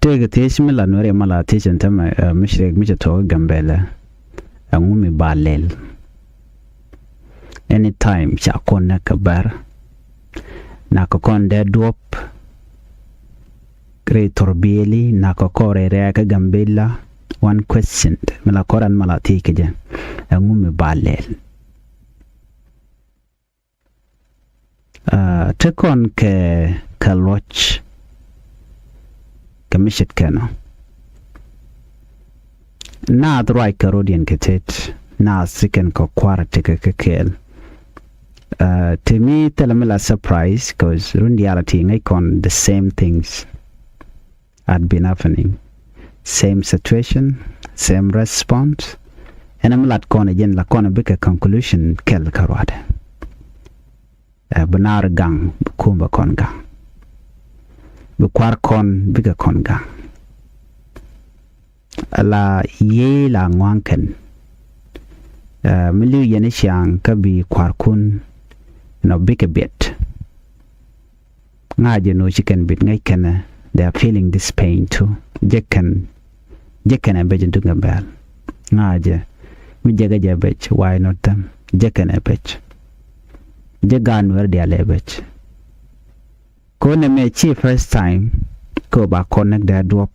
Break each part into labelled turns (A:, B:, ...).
A: tege tesh mila nore mala tesh ntama mishrek micha to gambela angumi balel anytime cha konna kabar na kokon de dop great torbieli na kokore re ka gambela one question mala koran mala tike je angumi balel tekon ke kaloch kamishit kano na dry karodian ketet na siken ko kwarte kekel to me telamela surprise because in reality I con the same things had been happening, same situation, same response, and I'm not con again la con a bigger conclusion kel karwade benar gang kumba kon gang bukwar kon bigger kon gang ala ye la ngwanken milu yene siang kabi kwar kun no bigger bit ngaje no chicken bit ngai kana they are feeling this pain too jekan abejin to gambal ngaje mi jega jabech why not them jekan abech jegan wer dia lebech ko ne me chi first time ko ba connect that drop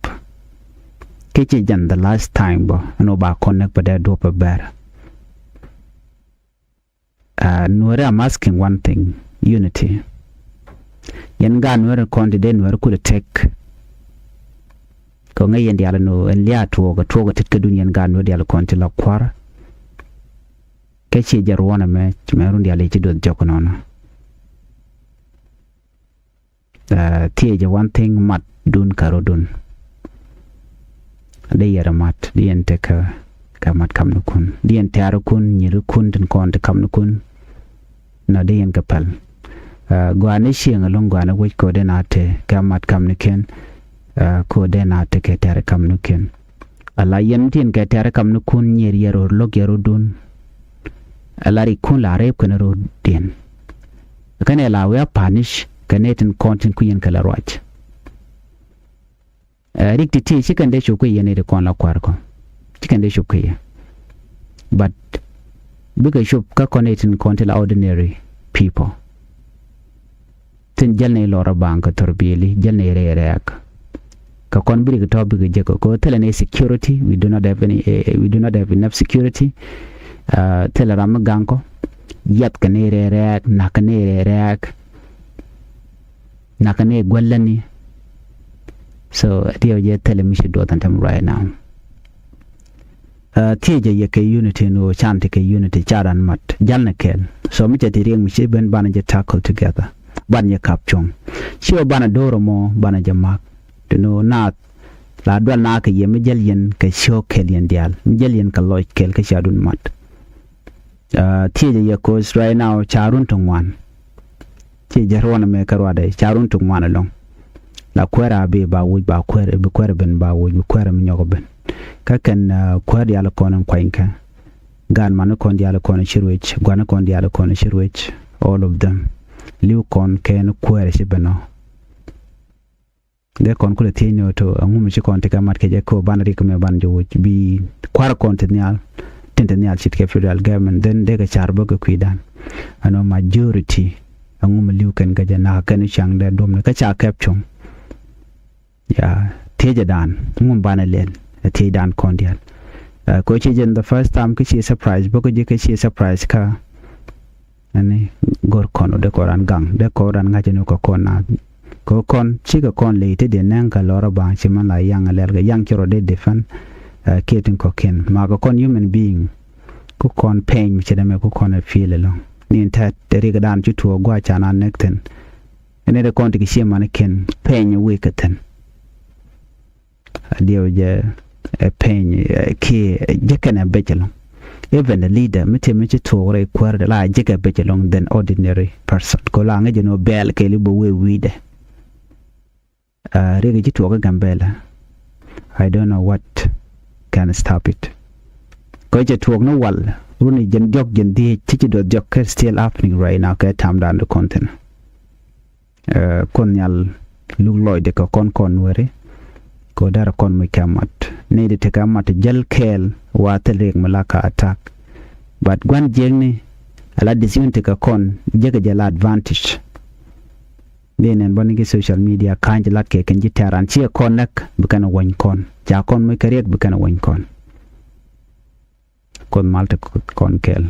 A: kichi jan the last time bo no ba connect but that drop better Nuere, I'm asking one thing, unity. Yen ga nuere konti de nuere kuda tek. Ko ngay yen diala no en liya tuoga tit kadun yen ga nuere diala konti la kwara. Kechi jarwana me run diala ichi do joko nono. Tiye one thing mat dun karo dun. De yera mat, di yen teka kamat kam nukun. Di yen tearo kun, nyiru kun, den konti kam nukun. Na de yen kapal gwane shieng along gwane wich ko de nate kamat kam nuken ko de nate ke tere kam nuken ala yen tin ke tere kam nukun nyer yero log yero dun ala ri kun la rep kana ro den kane la we punish kanetin kontin ku yen kala roach rik ti chicken de chu ku yen de kon la kwar ko chicken de chu ku but bigger shop ka connecting konti la ordinary people tin jalne lora banka torbili jalne reak ka kon biri to bigger jeko ko telene security we do not have enough security teleram ganko yat kanere reak nakane reak nakane gwallani so dio je telemishi do tantam right now Tiye ye ke unity no chante ke unity charan mat jalna ken so mi chati ring mi ben bana je tackle together ban ye kapchong sio bana doro mo bana jamak to no na la dwal na ke ye mi jal yen ke sio kel yen dial mi jal yen ka loy kel ke shadun mat tiye ye ko right now charun tongwan tiye jarona me karwade charun tongwan long la kwera be ba wuj ba kwera be kwera ben ba wuj be kwera mi nyogo ben kakan kwar diala konan kwainka gan manu kon diala konan shirwich gwana kon diala konan shirwich all of them liu kon ken kwere shibano de kon kule tinyo to ngum chi kon tika mat keje ko banari ko me banjo wuch bi kwar kon tenial chit ke federal government then de ga charbo ko kwidan ano majority ngum liu ken gaja na kan chang de dom na ka cha kapchong ya teje dan ngum bana len te dan kondial ko chi jen the first time ki chi surprise boko je ki chi surprise ka ani gor kono de koran gang de koran ngaje no ko kona ko kon chi ko kon le te de nan ka lora ba chi man la yang aler ga yang kiro de defan ketin ko ken ma ko kon human being ko kon pain mi chedame ko kon feel long ni ta tere ga dan chu to gwa chana nekten ene de kon ti chi man ken pain we katen dio je pain ke jekana bechelong even a leader mite to re kwar la jeka bechelong than ordinary person ko la nge no bel ke libo we wide re ge to ga gambela I don't know what can stop it ko je to no wal runi jen jok jen di tiki do jok still happening right now ke tam down the continent kon yal lug loy de ko kon were ko dara kon mo kamat ne de kamat jal kel wa telek malaka attack but gwan jengni ala decision te ka kon jega jala advantage benen bonigi social media kanj lat ke kan jitaran ci kon nak bukana won kon ja kon mo karek bukana won kon malta kon kel